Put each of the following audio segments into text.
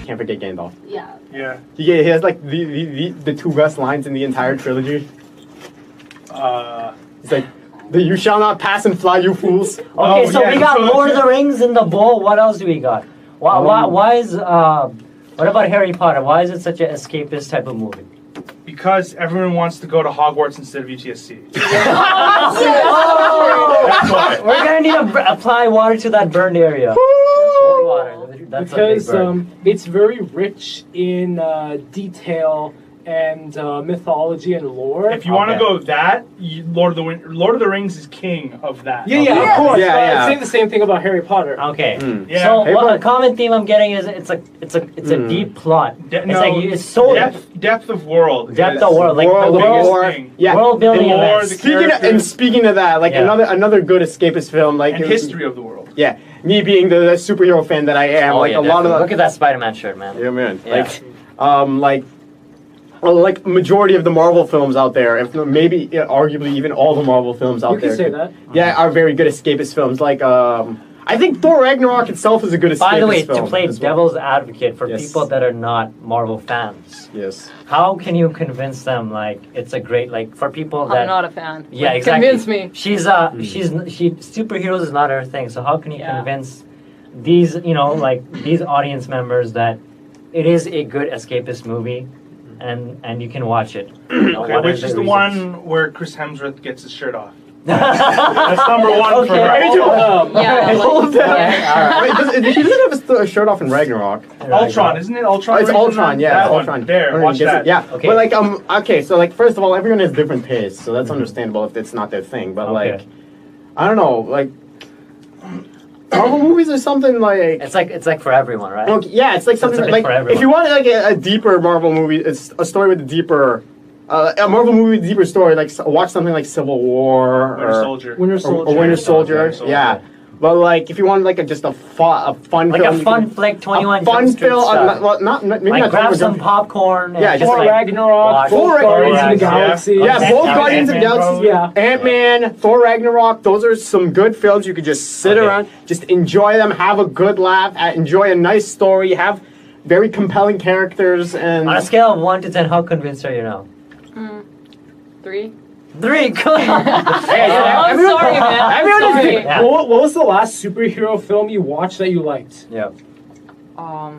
can't forget Gandalf. Yeah. He has like the two best lines in the entire trilogy. He's like, "You shall not pass and fly, you fools." Okay, so we got Lord of the Rings in the bowl. What else do we got? Why is what about Harry Potter? Why is it such an escapist type of movie? Because everyone wants to go to Hogwarts instead of UTSC. We're gonna need to apply water to that burned area. That's because it's very rich in detail and mythology and lore. If you want to go that, Lord of the Rings is king of that. Yeah, of course. I'd say the same thing about Harry Potter. Okay. Yeah. So a common theme I'm getting is it's a deep plot. It's so depth of world. Depth of world, like world the war. Yeah. World building events. Speaking of that, like another good escapist film, like and history of the world. Yeah, me being the superhero fan that I am, a lot of look at that Spider-Man shirt, man. Yeah, man. Yeah. Like majority of the Marvel films out there, if maybe arguably even all the Marvel films out there, you can say that. Yeah, are very good escapist films. Like I think Thor Ragnarok itself is a good escapist film. By the way, to play devil's advocate for people that are not Marvel fans. Yes. How can you convince them like it's a great for people that I'm not a fan. Yeah, exactly. Convince me. She's superheroes is not her thing. So how can you convince these these audience members that it is a good escapist movie? And you can watch it. Okay, which is the one where Chris Hemsworth gets his shirt off? That's number one for her. He doesn't have a shirt off in Ragnarok. Ultron, isn't it? Ultron. It's Ultron, yeah. That Ultron. One. There, watch that. Yeah, okay. But okay, so first of all, everyone has different tastes, so that's understandable if it's not their thing. But I don't know, Marvel movies or something like it's like for everyone, right? Okay, yeah, it's like something like if you want a deeper Marvel movie, it's a story with a deeper a Marvel movie with a deeper story. Like watch something like Civil War or Winter Soldier. Yeah. But if you want just a fun film, a fun flick, 21 Jump Street well, maybe not grab some popcorn. Yeah, just Ragnarok, Thor Guardians of the Galaxy. Yeah, both Guardians of the Galaxy. Yeah, Ant-Man, Thor Ragnarok. Those are some good films. You could just sit around, just enjoy them, have a good laugh, enjoy a nice story, have very compelling characters, and on a scale of 1 to 10, how convinced are you now? 3. 3, come on. I'm sorry, man. Yeah. What was the last superhero film you watched that you liked? Yeah. I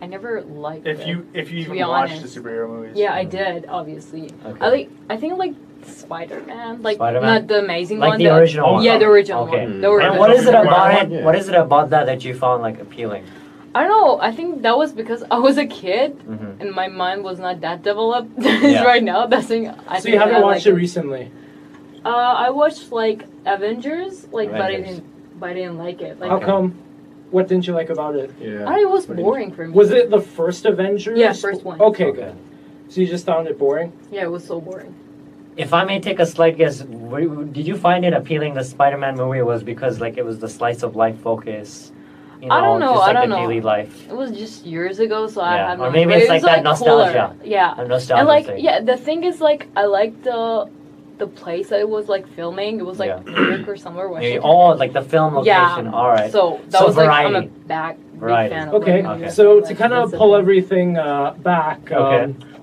never liked if you even watched the superhero movies. Yeah, I did, obviously. Okay. I think Spider-Man, not the amazing one. Like the original one. Yeah, the original one. The original and what is it about it? What is it about that you found appealing? I don't know. I think that was because I was a kid and my mind was not that developed as right now. That's thing. So you haven't watched it recently? I watched Avengers, but I didn't like it. How come? What didn't you like about it? Yeah. It was boring for me. Was it the first Avengers? Yeah, first one. Okay, good. So you just found it boring? Yeah, it was so boring. If I may take a slight guess, did you find it appealing? The Spider-Man movie was because it was the slice of life focus. I don't know. Just I don't know. Daily life. It was just years ago, so I have no. Or maybe it's that nostalgia. Cooler. Yeah. A nostalgia thing. The thing is, I liked the place that it was filming. It was New York or somewhere. Washington. The film location. Yeah. All right. So that was variety. I'm a big fan of. Okay. So to kind of pull everything back.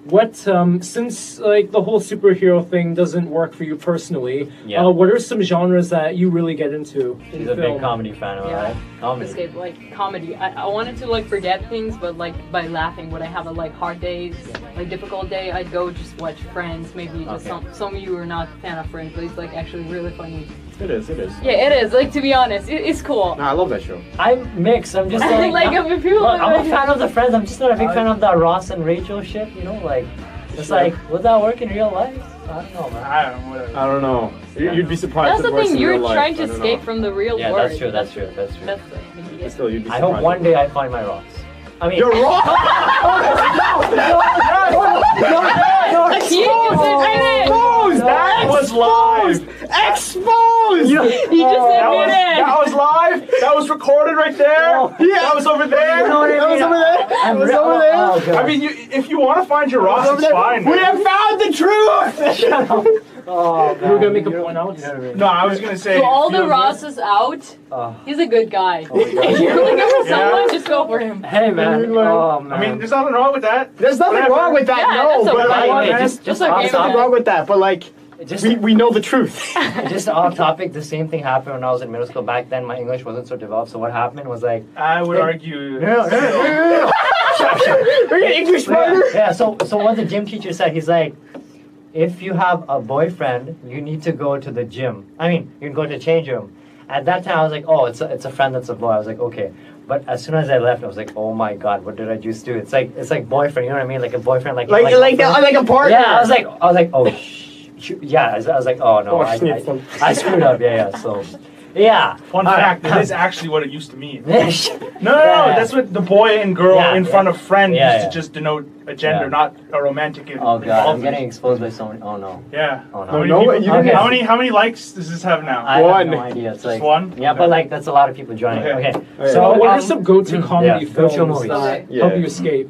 What since the whole superhero thing doesn't work for you personally, what are some genres that you really get into in She's film? a big comedy fan, right? Comedy. Escape, comedy. I wanted to forget things, but by laughing. When I have hard days, difficult day, I'd go just watch Friends. Maybe just some of you are not a fan of Friends, but it's actually really funny. It is. Yeah, it is. To be honest, it's cool. No, I love that show. I'm mixed. I'm just I'm a fan of the Friends. I'm just not a big fan of that Ross and Rachel shit. Would that work in real life? I don't know, man. I don't know. You'd be surprised. That's the thing. You're trying to escape from the real world. Yeah, that's true. Still, you'd be surprised. I hope one day I find my Ross. I mean, you're wrong. No, that was was live. Exposed. He just admitted. That was live. That was recorded right there. Yeah. That was over there. That was over there. That was over there. I mean, if you want to find your Ross, it's fine. We have found the truth. Oh, you were gonna make a point out? No, I was gonna say. So all the Ross is out. He's a good guy. If you're looking for someone, just go for him. Hey man. Oh man. I mean, there's nothing wrong with that. There's nothing wrong with that. Yeah, No, that's but okay. like, Just there's okay, nothing man. wrong with that. But like, we know the truth. Just off topic, the same thing happened when I was in middle school. Back then, my English wasn't so developed. So what happened was like, I would argue. Are you an English writer? Yeah. So what the gym teacher said, he's like, if you have a boyfriend, you need to go to the gym. I mean, you can go to the change room. At that time, I was like, oh, it's a friend that's a boy. I was like, okay. But as soon as I left, I was like, oh my god, what did I just do? It's like boyfriend. You know what I mean? Like a boyfriend, like a partner. Yeah. I was like, oh. Yeah, I was like, oh no, I screwed up. Yeah. So, yeah. Fun fact: that is actually what it used to mean. No. No, that's what the boy and girl in front of friend used to just denote a gender, not a romantic involvement. Oh god, I'm getting exposed by so many. Oh no. Yeah. Oh no. How many likes does this have now? I have no idea. It's just like one. Yeah, but like that's a lot of people joining. Okay. So what are some go-to comedy films that help you escape?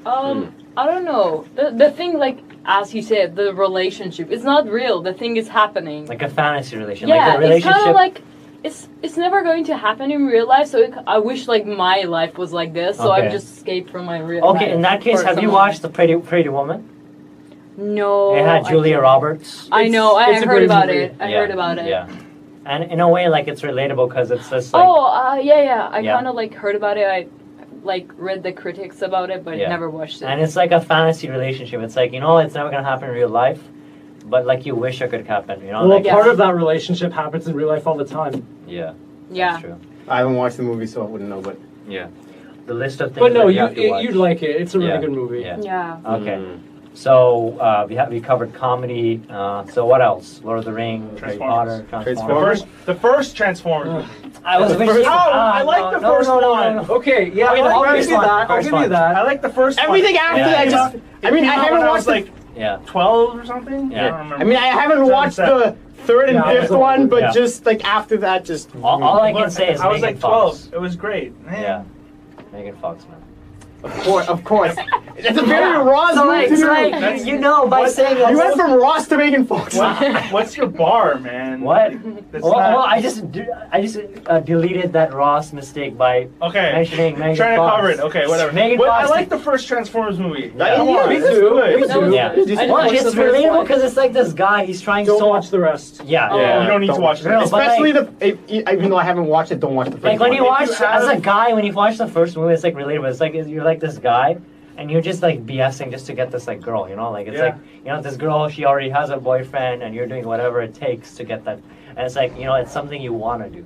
I don't know. The thing, like, as you said, the relationship, it's not real. The thing is happening. Like a fantasy relationship. Yeah, like the relationship. it's kind of like, it's never going to happen in real life, so I wish, like, my life was like this, so I just escaped from my real life. Okay, in that case, have you watched The Pretty Woman? No. It had Julia Roberts. I know, I heard about it. I heard about it. Yeah. And in a way, like, it's relatable because it's just like... yeah. I kind of, like, heard about it. I like read the critics about it, but never watched it. And it's like a fantasy relationship. It's like, you know, it's never gonna happen in real life, but like you wish it could happen. You know. Well, like, part of that relationship happens in real life all the time. Yeah. Yeah. That's true. I haven't watched the movie, so I wouldn't know. But yeah, the list of things. But no, you'd like it. It's a really good movie. Yeah. Okay. So we covered comedy. So what else? Lord of the Rings, Harry Potter, Transformers. The first Transformers. I was I like the first one. Okay, yeah, I'll give you that. I'll give you that. I like the first one. Everything after that, I mean, I haven't watched like 12 or something. Yeah. I don't remember. I mean, I hahaven't watched the third and fifth one, but just like after that, just all I can say is I was Megan like Fox. 12. It was great. Yeah, Megan Fox, man. Of course. It's a very Ross movie to do. You know, by saying you went from Ross to Megan Fox. What's your bar, man? What? Well, I just deleted that Ross mistake by mentioning Megan Fox. Trying to cover it. Okay, whatever. Megan Fox. I like the first Transformers movie. Me too. Yeah. Well, it's relatable because it's like this guy. He's trying Don't watch the rest. Yeah. You don't need to watch it. Especially even though I haven't watched it, don't watch the first one. Like when you watch, as a guy, when you watch the first movie, it's like relatable. It's like you're like this guy, and you're just like BSing just to get this like girl, you know? Like it's like, you know, this girl, she already has a boyfriend, and you're doing whatever it takes to get that. And it's like, you know, it's something you want to do.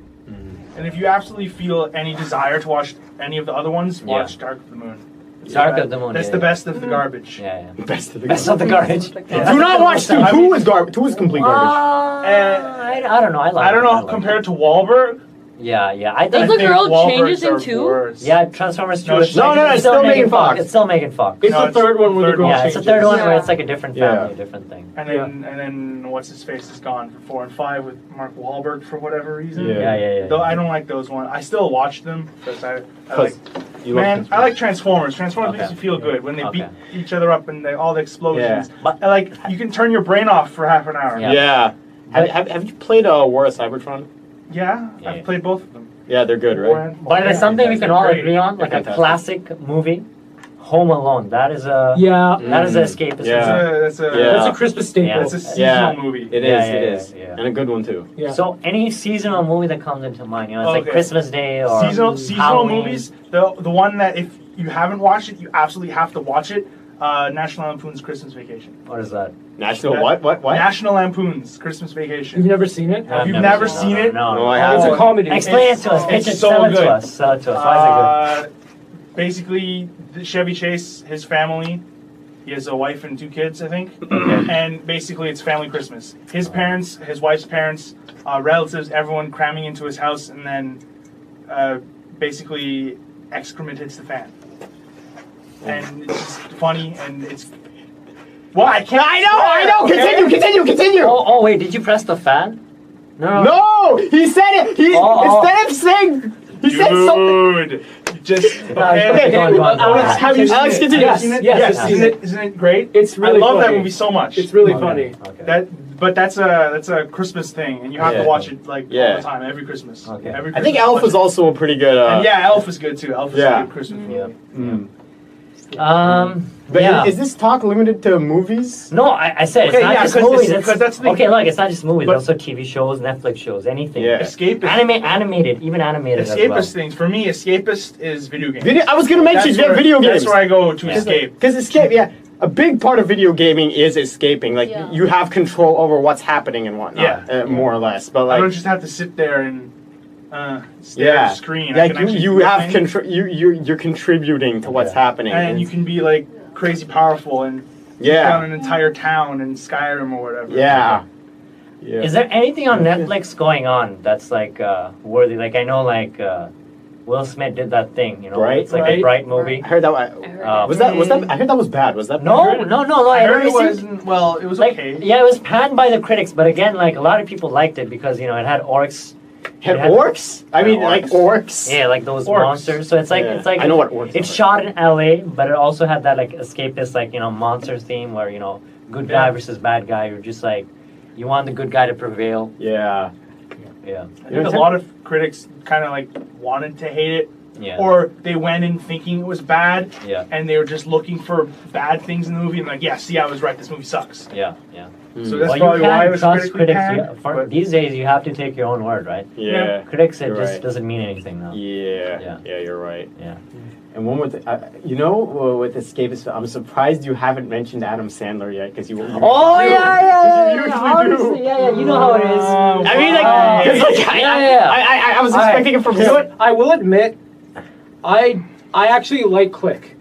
And if you absolutely feel any desire to watch any of the other ones, watch Dark of the Moon. Dark of the Moon. That's the best of the garbage. Yeah. Best of the garbage. Do not watch 2. 2 is garbage. 2 is complete garbage. I don't know. I don't know compared to Wahlberg. Yeah. I think the girl changes in 2? Yeah, Transformers 2. No, it's still Megan Fox. It's still Megan Fox. It's the third one where the girl changes. It's the third one where it's like a different family, a different thing. And then what's his face is gone for 4 and 5 with Mark Wahlberg for whatever reason. Yeah. Though I don't like those ones. I still watch them because I like Transformers. Transformers makes you feel good when they beat each other up and all the explosions. But like you can turn your brain off for half an hour. Yeah. Have you played War of Cybertron? Yeah, I've played both of them. Yeah, they're good, right? But there's something we can all agree on, like a classic movie, Home Alone. That is a that is an escapist. That's a Christmas staple. It's a seasonal movie. It is. And a good one too. Yeah. So any seasonal movie that comes into mind, you know, it's like Christmas Day or seasonal movies. The one that if you haven't watched it, you absolutely have to watch it. National Lampoon's Christmas Vacation. What is that? National what? National Lampoon's Christmas Vacation. You've never seen it? You've never seen it? No, I haven't. It's a comedy. Explain it to us. It's so so good. Sell it to us. Why is it good? Basically, Chevy Chase, his family, he has a wife and 2 kids, I think. And basically, it's family Christmas. His parents, his wife's parents, relatives, everyone cramming into his house, and then basically excrement hits the fan. And it's just funny, and Well, I can't. I know. Continue. Oh, wait, did you press the fan? No, he said it. Instead of saying, he said something. Dude, just Okay, Alex, have you Alex, seen it? continue. Yes. Isn't it great? It's really I love funny. that movie so much. It's really funny. Okay. But that's a Christmas thing, and you have to watch it like all the time, every Christmas. Okay. Every Christmas I think Elf was also a pretty good. and yeah, Elf is good too. Elf is a good Christmas movie. But is this talk limited to movies? No, I said Okay, it's not just movies. because that's the Okay, look, it's not just movies. But- Also TV shows, Netflix shows, anything. Yeah. Escapist. Animated, even animated as Escapist well. things. For me, Escapist is video games. I was gonna mention video games. That's where I go to escape. Because escape, a big part of video gaming is escaping. Like you have control over what's happening and whatnot, more or less. But I don't like, just have to sit there and stare at the screen. I like can you actually have do things. you're contributing to what's happening, and you can be like crazy powerful and take down an entire town in Skyrim or whatever. Yeah. Is there anything on Netflix going on that's like worthy? Like I know like Will Smith did that thing, you know, Bright? it's like a Bright movie. I heard that. Was that? I heard that was bad. Was that? Bad? No. I heard it wasn't. Well, it was like, okay. Yeah, it was panned by the critics, but again, like a lot of people liked it because you know it had orcs. Had orcs? I mean, like orcs. Yeah, like those Orcs. monsters. So it's like I know what orcs It's are. shot in LA, but it also had that like escapist, like you know, monster theme where you know, good guy versus bad guy. You're just like, you want the good guy to prevail. Yeah. Yeah. I think a lot of critics kind of like wanted to hate it. Yeah. Or they went in thinking it was bad, Yeah. and they were just looking for bad things in the movie, and like, yeah, see, I was right. This movie sucks. Yeah. So that's Well, probably you why it can't was trust critically critics. panned. For these days, you have to take your own word, right? Yeah. Critics, it You're just right. doesn't mean anything now. Yeah, you're right. Yeah. And one with, with Escapist, I'm surprised you haven't mentioned Adam Sandler yet, because you. Oh yeah. You usually Obviously, do. yeah. You know how it is. I mean, like, 'cause, like I was expecting it from You know him. what? I will admit, I actually like Click.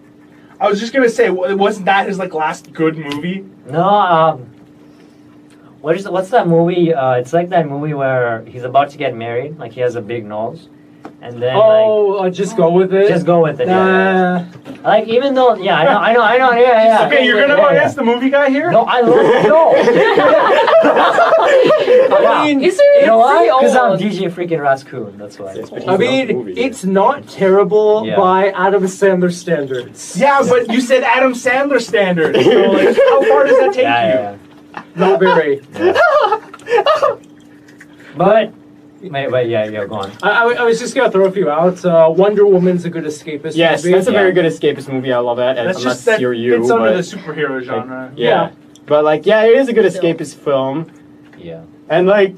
I was just gonna say, wasn't that his like last good movie? No. What's that movie? It's like that movie where he's about to get married, like he has a big nose, and then Just go with it. just go with it. Nah. Like even though, I know, yeah. Okay, you're gonna go against the movie guy here? No, I love no. I mean, Is there You know why? pretty Because I'm old? DJ freaking Rascoon. That's why. I mean, it's not terrible Yeah. by Adam Sandler standards. Yeah, but you said Adam Sandler standard. So like, how far does that take you? Yeah. Not very. But go on. I was just gonna throw a few out. Wonder Woman's a good escapist Yes, movie. that's a very good escapist movie. I love that. That's Unless just that you're you. it's under but, the superhero genre. yeah. But like, it is a good escapist film. Yeah. And like,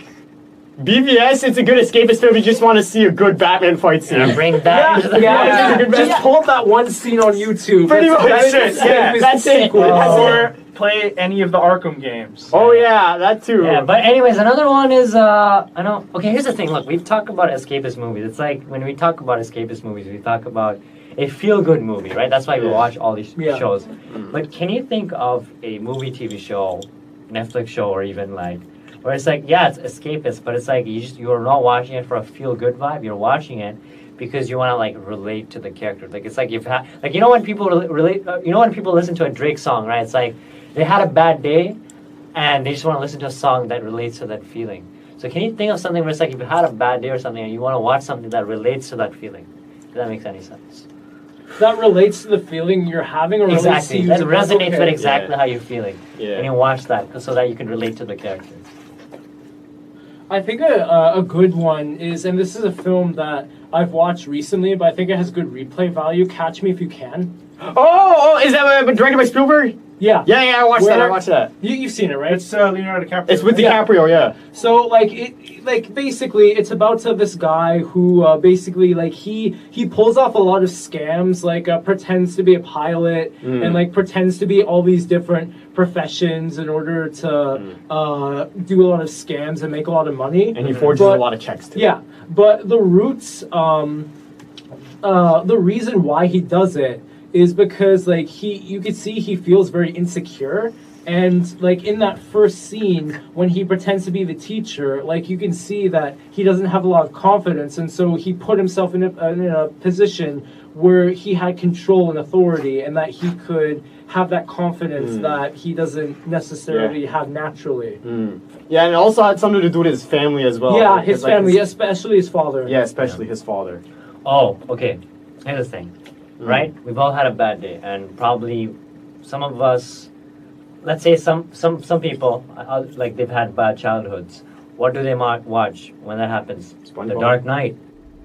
BVS, it's a good escapist film. You just want to see a good Batman fight scene. And bring that into the Just pull up that one scene on YouTube. Pretty much. That's That's it. escapist That's it. sequence. Or play any of the Arkham games. Oh yeah, that too. Yeah, but anyways, another one is I know. Okay, here's the thing. Look, we talk about escapist movies. It's like when we talk about escapist movies, we talk about a feel-good movie, right? That's why we watch all these shows. But can you think of a movie, TV show, Netflix show, or even like where it's like, yeah, it's escapist, but it's like you're not watching it for a feel-good vibe. You're watching it because you want to like relate to the character. Like it's like like you know when people relate. You know when people listen to a Drake song, right? It's like they had a bad day, and they just want to listen to a song that relates to that feeling. So can you think of something where it's like if you had a bad day or something, and you want to watch something that relates to that feeling? If that makes any sense. That relates to the feeling you're having, or Exactly. relates That to you. resonates Okay. with exactly how you're feeling. Yeah. And you watch that so that you can relate to the character. I think a good one is, and this is a film that I've watched recently, but I think it has good replay value. Catch Me If You Can. Oh, is that directed by Spielberg? Yeah. Yeah, I watched that. I watched that. You've seen it, right? It's Leonardo DiCaprio. It's with DiCaprio, yeah. So basically it's about this guy who basically he pulls off a lot of scams, pretends to be a pilot and pretends to be all these different professions in order to do a lot of scams and make a lot of money. And he forges a lot of checks too. Yeah, but the roots, the reason why he does it is because you could see he feels very insecure. And in that first scene when he pretends to be the teacher, you can see that he doesn't have a lot of confidence, and so he put himself in a position where he had control and authority, and that he could have that confidence that he doesn't necessarily have naturally. Yeah, and it also had something to do with his family as well. Yeah, his family, especially his father. Yeah, especially his father. Oh, okay. Here's the thing, right? We've all had a bad day, and probably some of us, let's say some people, like they've had bad childhoods. What do they watch when that happens? The Dark Knight.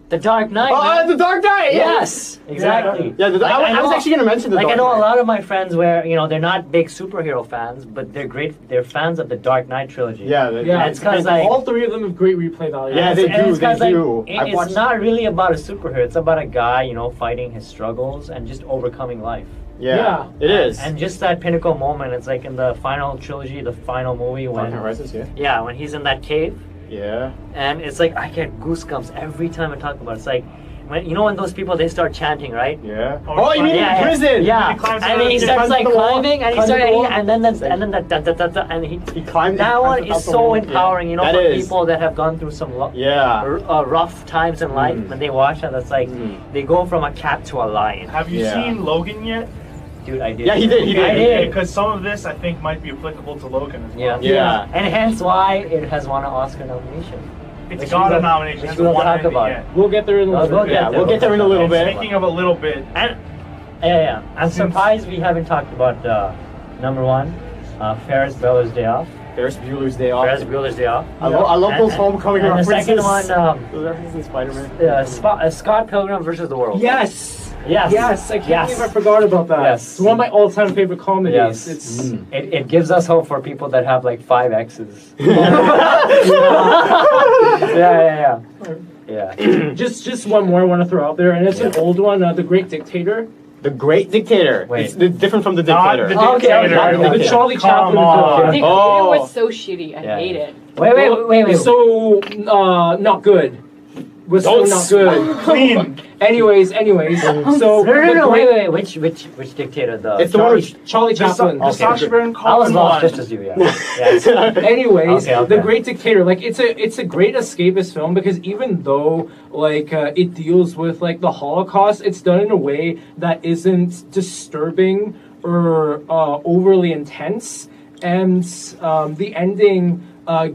The Dark Knight. Oh, The Dark Knight. Yes, exactly. Yeah, I was actually gonna mention the Dark Knight. I know a lot of my friends where they're not big superhero fans, but they're great. They're fans of the Dark Knight trilogy. Yeah, it's because like all three of them have great replay value. Yeah, they do. They do. It's not really about a superhero. It's about a guy, fighting his struggles and just overcoming life. Yeah, it is. And just that pinnacle moment. It's like in the final trilogy, the final movie when Dark Knight Rises. Yeah, when he's in that cave. Yeah. And it's like I get goosebumps every time I talk about it. It's like when those people they start chanting, right? Yeah. Oh, you mean in prison? Yeah. And he starts like climbing, and he starts, and then and he climbs. That one is so empowering, for people that have gone through some rough times in life. When they watch that, that's like they go from a cat to a lion. Have you seen Logan yet? Dude, I did. Yeah, he did. I did. Because some of this, I think, might be applicable to Logan as well. Yeah. And hence why it has won an Oscar nomination. It's got a nomination. Which we'll talk about. We'll get there in a little bit. Yeah, we'll get there in a little bit. Speaking of a little bit. I'm surprised we haven't talked about number one, Ferris Bueller's Day Off. Ferris Bueller's Day Off. Ferris Bueller's Day Off. I love those homecoming references. And the second one, those references in Spider-Man. Scott Pilgrim versus the World. Yes. Yes. I can't believe I forgot about that. Yes. It's one of my all-time favorite comedies. Yes. It gives us hope for people that have like 5 exes. Yeah. Just one more I want to throw out there, and it's an old one, The Great Dictator. The Great Dictator. Wait. It's different from The Dictator. The Dictator. The Charlie Chaplin film. The Dictator was so shitty. I hate it. Wait. So, not good. Was so not good. Clean. Anyways. So wait. Which dictator? It's the one with Charlie Chaplin. The Sacha Baron I was Cohen lost one. just as you. Yeah. Anyways, Okay. The Great Dictator. Like it's a great escapist film because even though it deals with like the Holocaust, it's done in a way that isn't disturbing or overly intense, and the ending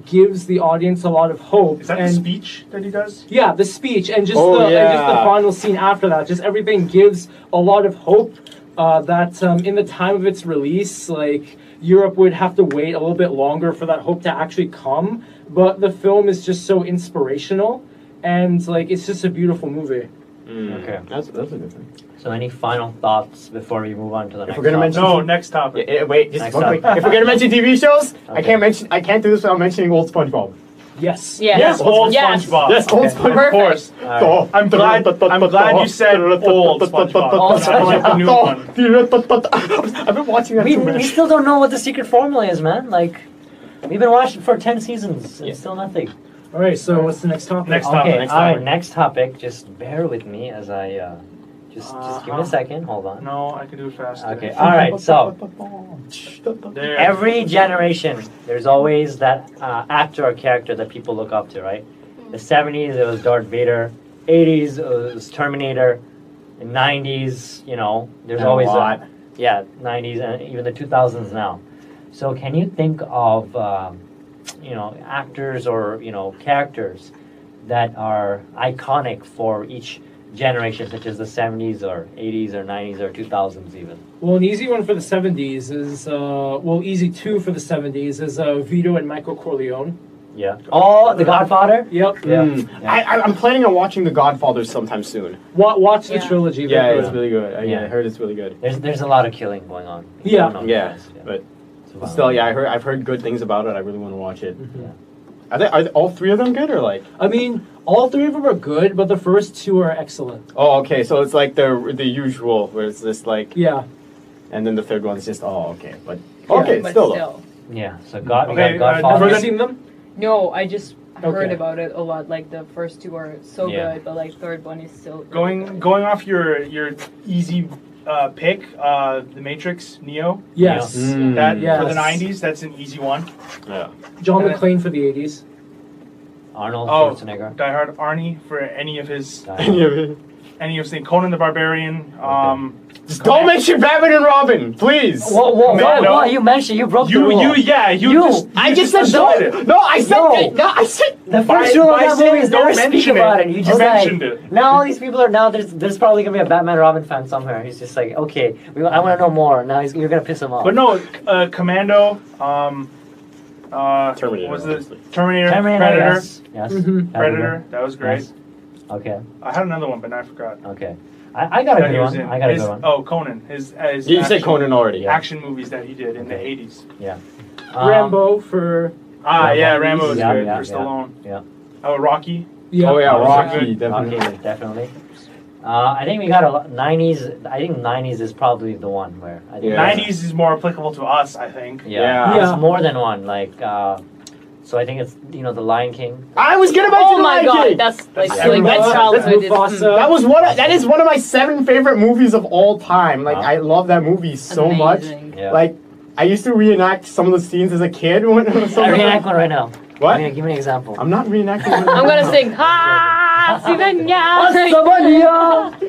gives the audience a lot of hope. Is that the speech that he does? Yeah, the speech and just the final scene after that. Just everything gives a lot of hope that in the time of its release, like Europe would have to wait a little bit longer for that hope to actually come. But the film is just so inspirational, and like it's just a beautiful movie. Okay. That's a good thing. So any final thoughts before we move on to the next we're gonna topic? Next topic. Wait, just Next one quick. topic. If we're gonna mention TV shows, Okay. I can't do this without mentioning old SpongeBob. Yes. Yes, old SpongeBob. Yes, old Okay. SpongeBob. Of course. All right. I'm glad you said old SpongeBob. Old I like the new one. I've been watching that too We much. still don't know what the secret formula is, man. Like, we've been watching for 10 seasons and still nothing. All right. So what's the next topic? Next Okay, topic. all right, next topic. Just bear with me as I, just give me a second. Hold on. No, I can do it faster. Okay, all right, so There. every generation, there's always that actor or character that people look up to, right? The 70s, it was Darth Vader. 80s, it was Terminator. In 90s, there's always a lot. 90s and even the 2000s now. So can you think of, actors or, characters that are iconic for each generation, such as the 70s or 80s or 90s or 2000s even? Well, an easy one for the 70s is, easy two for the 70s is Vito and Michael Corleone. Yeah. Oh, The Godfather? Yep. Yeah. I'm planning on watching The Godfather sometime soon. Watch the trilogy. Yeah, they're it's good. really good. I Yeah. heard it's really good. There's a lot of killing going on. Yeah. But still, I've heard good things about it. I really want to watch it. Mm-hmm. Are all three of them good or like? I mean, all three of them are good, but the first two are excellent. Oh, okay. So it's like the usual, where it's just like, Yeah. and then the third one's just okay, but Yeah, okay, But still. still. Yeah. So we Okay, got Have Godfather. you seen them? No, I just heard Okay. about it a lot. Like the first two are so Yeah. good, but like third one is still Going off your easy pick, The Matrix, Neo. Yes. That Yes. for the 90s, that's an easy one. Yeah. John McClane for the 80s. Arnold Schwarzenegger. Die Hard Arnie for any of his things. Conan the Barbarian. Just don't mention Batman and Robin, please. Whoa, you mentioned you broke the rule. I just said don't. No, I said the first rule of that movie is never speak about it. You just mentioned it. Now all these people are there's probably gonna be a Batman Robin fan somewhere. He's just like, okay, I want to know more. Now you're gonna piss him off. But no, Commando. Terminator. Was it Terminator? Predator. Yes. Predator. That was great. Yes. Okay. I had another one, but now I forgot. Okay. I got a good one. I got a good one. Oh, Conan. His you said Conan already. Action movies that he did in the 80s. Yeah. Rambo for... Rambo was good for Stallone. Yeah. Oh, Rocky. Yeah. Oh, yeah, Rocky. Definitely. I think we got a 90s. I think 90s is probably the one where... I think 90s is more applicable to us, I think. Yeah. It's more than one. Like... So I think it's the Lion King. I was gonna mention Lion King. That's childhood. That is one of my 7 favorite movies of all time. Like I love that movie so much. Yeah. Like I used to reenact some of the scenes as a kid. Reenact one right now. What? Give me an example. I'm not reenacting. I'm gonna sing. Ha!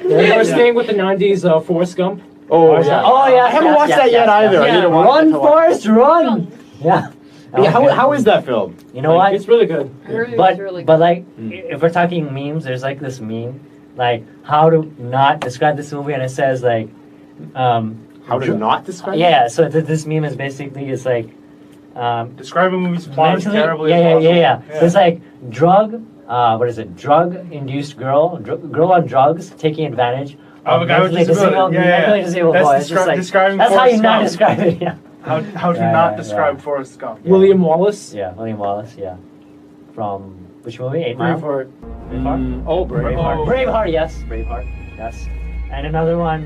We're staying with the 90s. Forrest Gump. Oh yeah. I haven't watched that yet either. I need to watch Run, Forrest, run! Yeah. Yeah, how is that film? You know what? It's really good. But like, if we're talking memes, there's like this meme, like how to not describe this movie, and it says like, how to not describe? Yeah. So this meme is basically it's like, describe a movie's plot as terribly as possible. Yeah. It's like drug-induced girl on drugs taking advantage of a guy with disability. Disabled boy. It's just like, describing that's how you not Gump. describe it. Yeah. How to not describe Forrest Gump. Yeah. William Wallace. Yeah, William Wallace. Yeah. From which movie? 8 Mile. Braveheart. Braveheart. Braveheart. Yes. Braveheart. Yes. And another one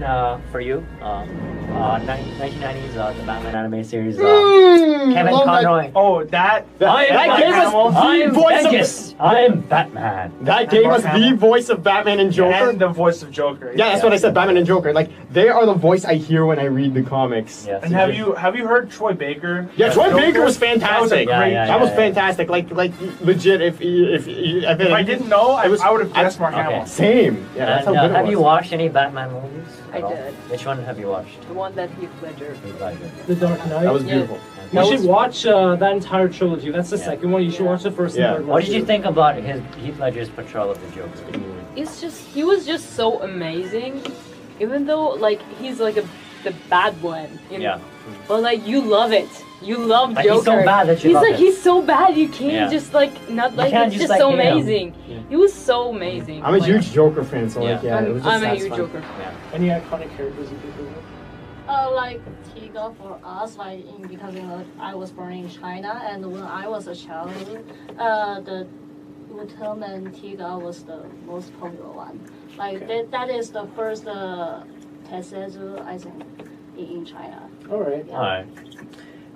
for you. 1990s, the Batman anime series. Kevin Conroy. That gave us the voice of... I am Batman. That gave us the voice of Batman and Joker. And the voice of Joker. Yeah, that's what I said. Batman and Joker. Like they are the voice I hear when I read the comics. Yes. And have you heard Troy Baker? Yeah, Troy Baker was fantastic. That was fantastic. Like legit. If I didn't know, I would have guessed Mark Hamill. Same. Yeah, that's how good it was. Have you watched any Batman movies? I did. Which one have you watched? The one that Heath Ledger. The Dark Knight. That was beautiful. You should watch that entire trilogy. That's the second one. You should watch the first and third one. What did you think about Heath Ledger's portrayal of the Joker? He was just so amazing, even though like he's like the bad one. But like you love it. You love Joker. He's so bad that you love it. He's so bad you can't just like not like it's just so amazing. He was so amazing. I'm a huge Joker fan, so like I'm a huge Joker. Any iconic characters you think of? Like Tiga for us, because I was born in China, and when I was a child, the Lieutenant Tiga was the most popular one. Like that is the first Tetsuzu, I think, in China. All right. All right.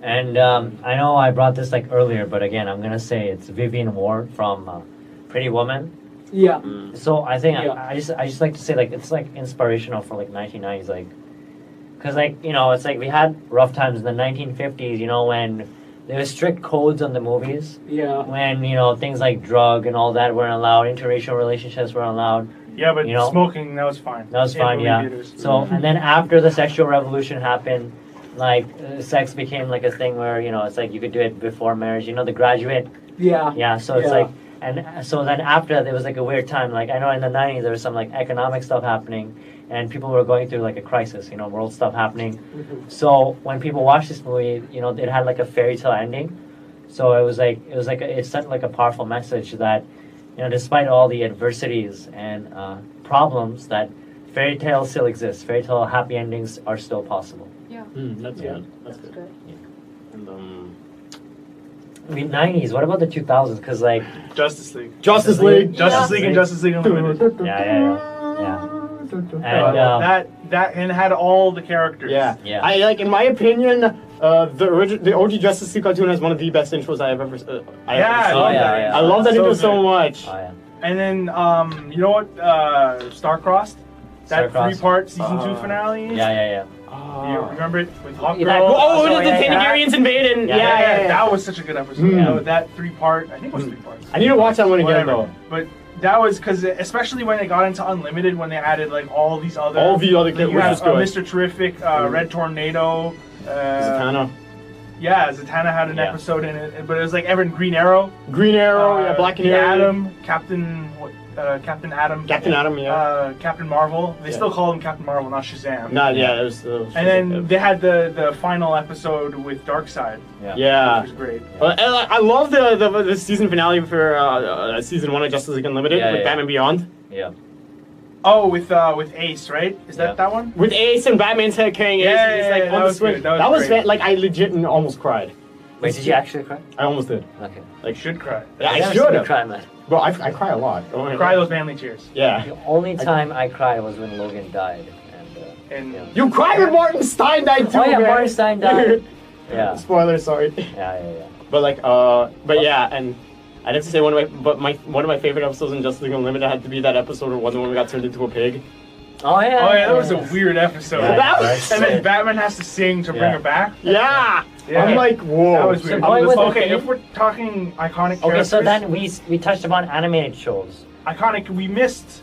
And I know I brought this like earlier, but again, I'm gonna say it's Vivian Ward from Pretty Woman. Yeah. So I think I just like to say like it's like inspirational for like 1990s, like, cause like it's like we had rough times in the 1950s, when there was strict codes on the movies. Yeah. When things like drug and all that weren't allowed, interracial relationships weren't allowed. Yeah, but smoking that was fine. That was fine, yeah. Theaters. So and then after the sexual revolution happened. Like sex became like a thing where it's like you could do it before marriage. The Graduate. Yeah. Yeah. So it's like, and so then after that, there was like a weird time. Like I know in the 90s there was some like economic stuff happening, and people were going through like a crisis. World stuff happening. Mm-hmm. So when people watched this movie, it had like a fairy tale ending. So it sent like a powerful message that, despite all the adversities and problems, that fairy tales still exist. Fairy tale happy endings are still possible. Yeah. That's good. That's good. Yeah. And 90s. What about the 2000s? Because like Justice League and Justice League Unlimited. Yeah. And that had all the characters. Yeah. I like, in my opinion, the OG Justice League cartoon has one of the best intros I have ever seen. I love that intro so much. Oh, yeah. And then you know what? Star-Crossed. That 3-part season 2 finale. Yeah. You remember it with Hawk the Girl? Tanagarians invade and that was such a good episode. That 3-part, I think it was 3 parts. I need to watch that one again though. But that was because, especially when it got into Unlimited, when they added like all the other characters, Mr. Terrific, Red Tornado, Zatanna. Yeah, Zatanna had an episode in it, but it was like Green Arrow, Black Canary, Adam, Captain Adam, Captain Marvel. They still call him Captain Marvel, not Shazam. It was. And then they had the final episode with Darkseid. Which was great. I love the season finale for season 1 of Justice League Unlimited with Batman Beyond. Yeah. Oh, with Ace, right? Is that one? With Ace and Batman's head carrying Ace. That was great. That was like I legit almost cried. Wait, did you actually cry? I almost did. Okay. Like should cry. Yeah, I should have. Cry, man. Bro, I cry a lot. Cry those manly tears. Yeah. The only time I cried was when Logan died. And you cried when Martin Stein died too, man. Martin Stein died. Yeah. Spoiler, sorry. Yeah. But like, and I'd have to say one of my favorite episodes in Justice League Unlimited had to be that episode where Wonder Woman got turned into a pig. Oh yeah, that was a weird episode. And then Batman has to sing to bring her back. Yeah. I'm like, whoa. That was weird. If we're talking iconic characters. Okay, so then we touched upon animated shows. Iconic. We missed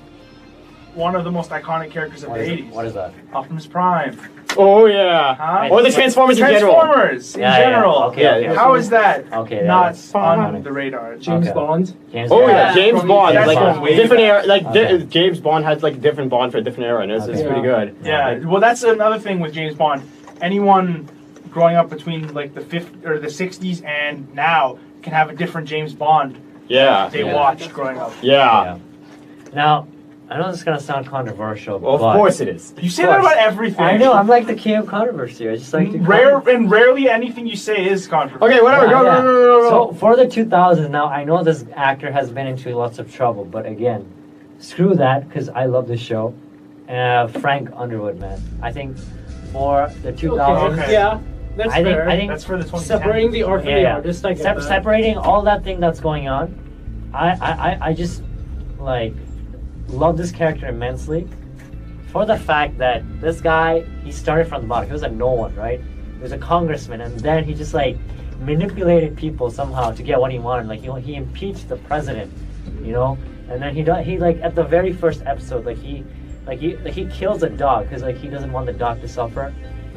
one of the most iconic characters of the 80s. What is that? Optimus Prime. Oh yeah. Or the Transformers in general. Transformers in general. Okay. How is that not on the radar? James Bond. James Bond. Like different era. Like James Bond has like different Bond for a different era, and it's pretty good. Yeah. Well, that's another thing with James Bond. Anyone growing up between like the 50s or the 60s and now can have a different James Bond. They watched growing up. Yeah. Now, I know this is gonna sound controversial, well, of course it is. You say that about everything. I know. I'm like the king of controversy. I just like to rarely anything you say is controversial. Okay, whatever. Go. So for the 2000s, now I know this actor has been into lots of trouble, but again, screw that because I love this show. Frank Underwood, man. I think for the 2000s. Okay. Yeah. That's fair. I think that's for the 2010s. Separating the art from the artist. Separating all that thing that's going on. I just like love this character immensely for the fact that this guy, he started from the bottom. He was a no one, right? He was a congressman, and then he just like manipulated people somehow to get what he wanted. Like he impeached the president, and then he like at the very first episode, he kills a dog because like he doesn't want the dog to suffer.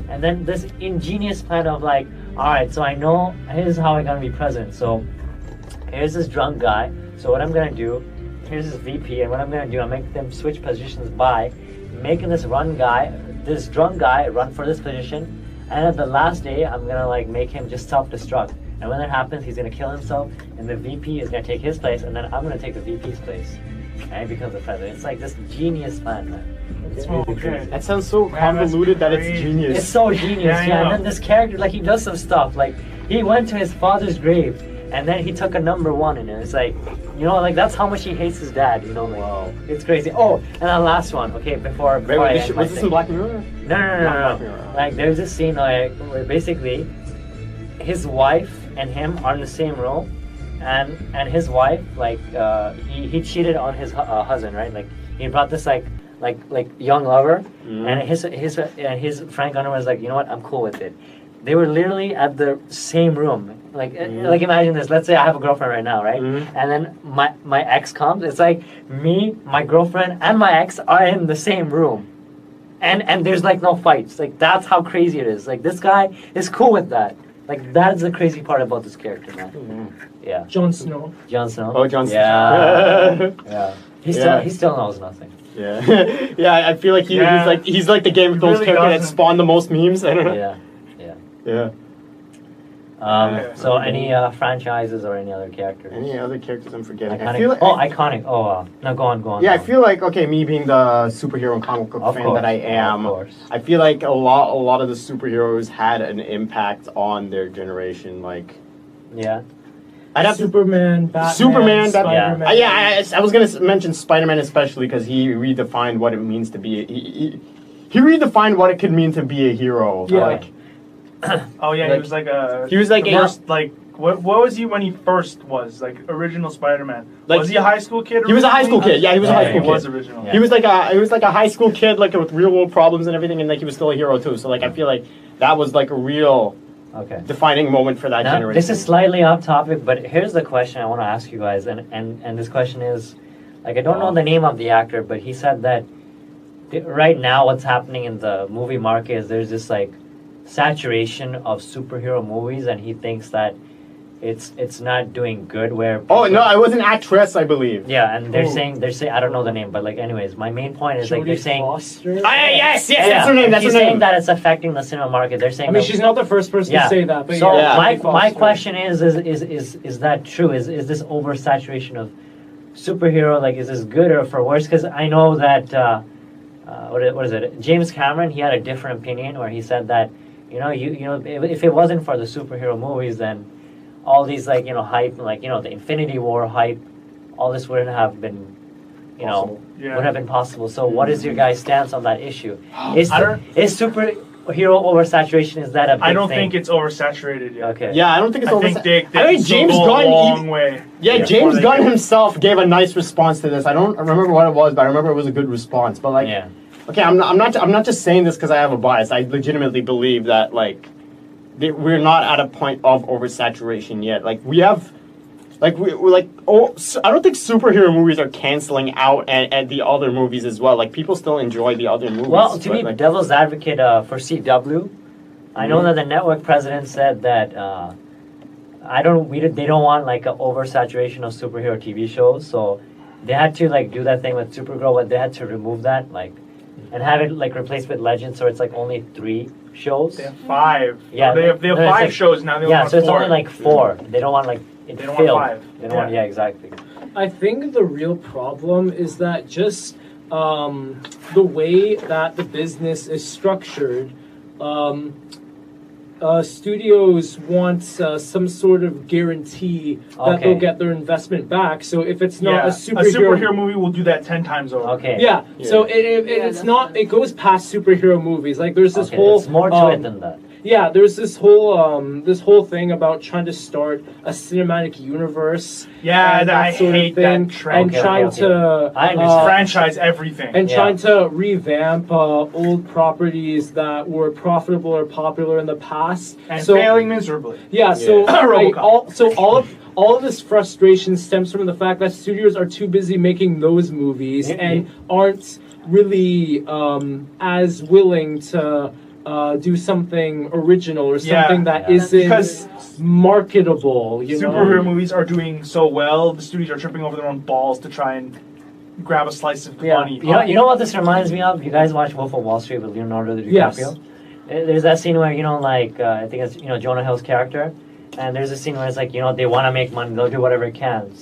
And then this ingenious plan of like, all right, so I know here's how I'm gonna be president. So here's this drunk guy. So what I'm gonna do, here's this VP, and what I'm gonna do, I make them switch positions by making this drunk guy run for this position. And at the last day, I'm gonna like make him just self-destruct. And when that happens, he's gonna kill himself, and the VP is gonna take his place, and then I'm gonna take the VP's place, and he becomes the president. It's like this genius plan, man. It's really crazy. That sounds so convoluted that it's genius. It's so genius, And then this character, like, he does some stuff. Like, he went to his father's grave, and then he took a number 1 in it. It's like, like, that's how much he hates his dad, Like, wow. It's crazy. Oh, and the last one, okay, before was this in Black Mirror? No. Like, there's this scene, like, where basically his wife and him are in the same room, and his wife, like, he cheated on his husband, right? Like, he brought this, like young lover, and his Frank Underwood was like, you know what, I'm cool with it. They were literally at the same room. Like imagine this. Let's say I have a girlfriend right now, right? And then my ex comes. It's like me, my girlfriend, and my ex are in the same room, and there's like no fights. Like that's how crazy it is. Like this guy is cool with that. Like that's the crazy part about this character, man. Yeah. Jon Snow. Oh, Jon Snow. Yeah. He still knows nothing. Yeah. Yeah, I feel like he's like the Game of Thrones character that spawned the most memes. I don't know. Yeah. So any franchises or any other characters? Any other characters I'm forgetting? Iconic. I feel like, iconic. No, go on. Yeah, I feel like me being the superhero and comic book fan that I am, I feel like a lot of the superheroes had an impact on their generation. Like, I'd have Superman, Batman, Spider-Man. I was gonna mention Spider-Man especially because he redefined what it means to be. He redefined what it could mean to be a hero. Yeah. He was like the first What was he when he first was like original Spider-Man? Like, was he a high school kid? He was a high school kid. Yeah, he was a high school kid. He was original. Yeah. He was like a high school kid, like with real world problems and everything, and like he was still a hero too. So like I feel like that was like a real defining moment for that generation. This is slightly off topic, but here's the question I want to ask you guys, and this question is, like, I don't know the name of the actor, but he said that right now what's happening in the movie market is there's this like saturation of superhero movies, and he thinks that it's not doing good where oh no, I was an actress, I believe. Yeah, and they're saying I don't know the name, but like anyways, my main point is like they're saying yes, that's her name. That's her name. Saying that it's affecting the cinema market. They're saying I mean she's not the first person to say that, but so my question is that true? Is this oversaturation of superhero, like, is this good or for worse? Because I know that what is it? James Cameron, he had a different opinion where he said that you know if it wasn't for the superhero movies, then all these like hype, like the Infinity War hype, all this wouldn't have been would have been possible. So what is your guys' stance on that issue? Is superhero oversaturation, is that a big I don't thing? think it's oversaturated yet. Okay. Yeah, I don't think it's oversaturated. I mean, James Gunn a long way. Yeah, James Gunn himself gave a nice response to this. I don't remember what it was, but I remember it was a good response. But like, okay, I'm not just saying this because I have a bias. I legitimately believe that like we're not at a point of oversaturation yet. Like we have. Like I don't think superhero movies are canceling out and the other movies as well. Like people still enjoy the other movies. Well, to be devil's advocate for CW, I know that the network president said that they don't want like an oversaturation of superhero TV shows, so they had to like do that thing with Supergirl, but they had to remove that and have it like replaced with Legends, so it's like only 3 shows. They have 5. Yeah, they have 5 shows now. They want so it's 4. only like 4. They don't want like. They don't want 5. They don't want, exactly. I think the real problem is that just the way that the business is structured, studios want some sort of guarantee that they'll get their investment back. So if it's not a superhero movie, will do that 10 times over. Okay. Yeah. So it's not. It goes past superhero movies. Like there's this whole. It's more to it than that. Yeah, there's this whole thing about trying to start a cinematic universe. Yeah, I hate that trend. And trying to franchise everything. And trying to revamp old properties that were profitable or popular in the past. And failing miserably. Yeah, so all of this frustration stems from the fact that studios are too busy making those movies and aren't really as willing to do something original or something that isn't marketable. Superhero movies are doing so well, the studios are tripping over their own balls to try and grab a slice of money. You know what this reminds me of? You guys watch Wolf of Wall Street with Leonardo DiCaprio? Yes. There's that scene where, I think it's, Jonah Hill's character, and there's a scene where it's like, they want to make money, they'll do whatever it can.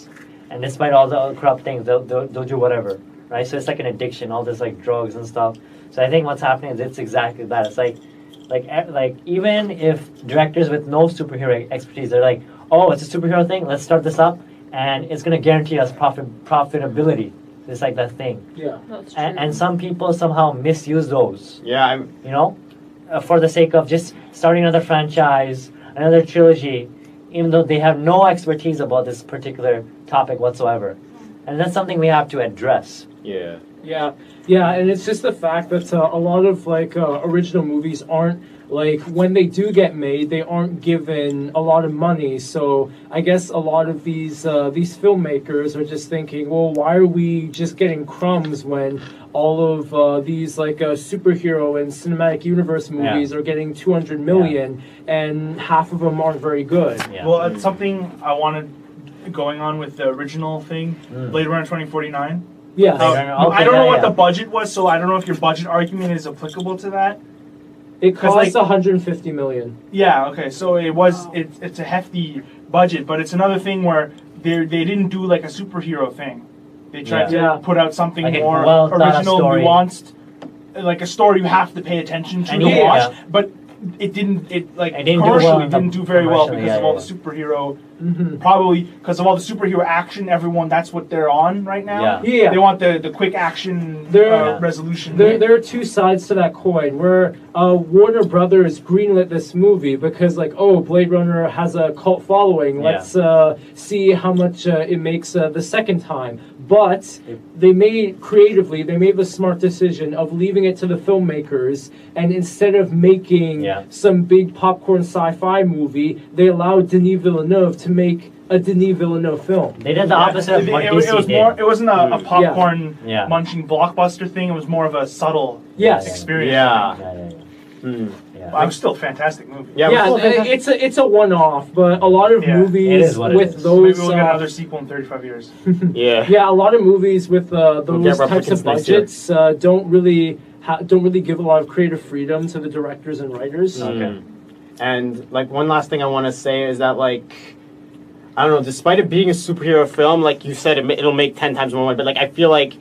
And despite all the corrupt things, they'll do whatever, right? So it's like an addiction, all this like drugs and stuff. So I think what's happening is it's exactly that. It's like even if directors with no superhero expertise, they're like, oh, it's a superhero thing, let's start this up, and it's going to guarantee us profitability. It's like that thing. Yeah. That's true. And some people somehow misuse those. Yeah. For the sake of just starting another franchise, another trilogy, even though they have no expertise about this particular topic whatsoever. And that's something we have to address. Yeah. Yeah, and it's just the fact that a lot of original movies aren't when they do get made, they aren't given a lot of money. So I guess a lot of these filmmakers are just thinking, well, why are we just getting crumbs when all of these superhero and cinematic universe movies are getting 200 million and half of them aren't very good. Yeah. Well, it's something I wanted going on with the original thing, Blade Runner 2049. Yeah. I don't know what the budget was, so I don't know if your budget argument is applicable to that. It costs 150 million. Yeah, okay, so it's a hefty budget, but it's another thing where they didn't do like a superhero thing. They tried to put out something more original, nuanced, like a story you have to pay attention to watch. But it didn't commercially didn't do very well because of all the superhero. Probably because of all the superhero action, everyone that's what they're on right now. Yeah. They want the quick action resolution. There are two sides to that coin. Where Warner Brothers greenlit this movie because Blade Runner has a cult following. Let's see how much it makes the second time. But they made the smart decision of leaving it to the filmmakers, and instead of making some big popcorn sci-fi movie, they allowed Denis Villeneuve to make a Denis Villeneuve film. They did the opposite of what DC did. It wasn't a popcorn munching blockbuster thing. It was more of a subtle experience. It was still a fantastic movie. It's a one-off, but a lot of movies with those. Maybe we'll get another sequel in 35 years. A lot of movies with those types of budgets don't really give a lot of creative freedom to the directors and writers. Okay. And one last thing I want to say is that I don't know, despite it being a superhero film, like you said, it'll make 10 times more money. But I feel like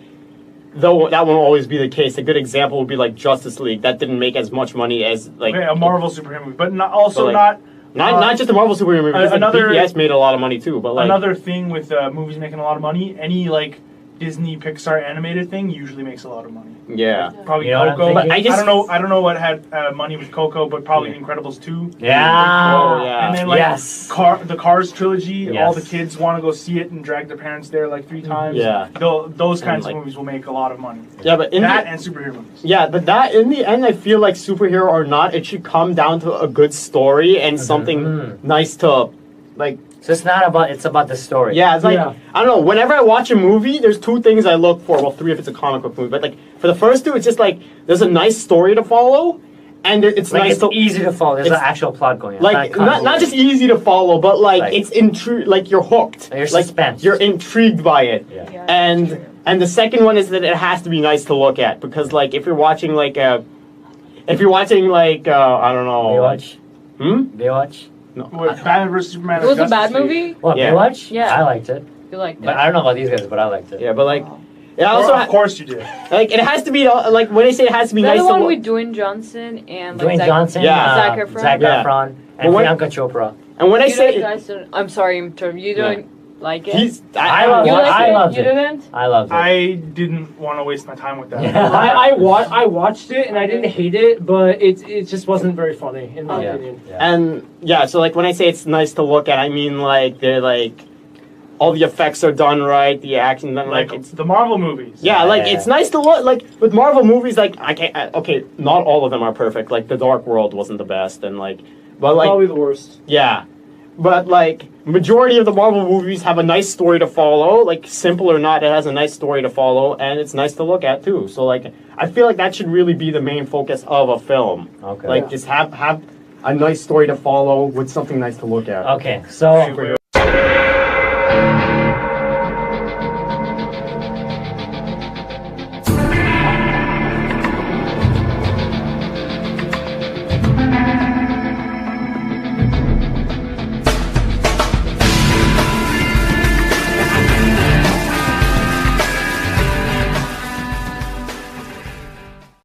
though that won't always be the case. A good example would be Justice League. That didn't make as much money as a Marvel superhero movie, but not just a Marvel superhero movie. BTS made a lot of money too. But another thing with movies making a lot of money, any Disney Pixar animated thing usually makes a lot of money. Yeah, probably Coco. But I don't know what had money with Coco, but probably Incredibles 2. Yeah. And then the Cars trilogy. All the kids want to go see it and drag their parents there 3 times. Yeah, those kinds of movies will make a lot of money. Yeah, but and superhero movies. Yeah, but that in the end, I feel like superhero or not, it should come down to a good story and something nice to So it's about the story. Yeah, it's I don't know, whenever I watch a movie, there's 2 things I look for. Well, 3 if it's a comic book movie. But for the first 2, it's just there's a nice story to follow, and it's nice it's easy to follow. There's an actual plot going on. Not just easy to follow, but it's you're hooked. You're suspense. You're intrigued by it. Yeah. And the second one is that it has to be nice to look at, because if you're watching I don't know. Baywatch? Baywatch? No. Batman vs Superman. It was a bad movie. What, Baywatch? Yeah. I liked it. You liked it. But I don't know about these guys, but I liked it. Yeah, but it also of course you did. It has to be when they say it has to be nice. The one with Dwayne Johnson and Dwayne Johnson, Zac Efron, and Priyanka Chopra. And when I say, I'm sorry, you don't like it. I loved it. You didn't? I loved it. I didn't want to waste my time with that. I watched it and I didn't hate it, but it just wasn't very funny in my opinion. Yeah. And so when I say it's nice to look at, I mean they're all the effects are done right, the action done it's the Marvel movies. Yeah, it's nice to look with Marvel movies. Okay, not all of them are perfect. The Dark World wasn't the best, and but probably the worst. Yeah. But majority of the Marvel movies have a nice story to follow. Simple or not, it has a nice story to follow, and it's nice to look at too. So I feel that should really be the main focus of a film. Okay. Just have a nice story to follow with something nice to look at. Okay, so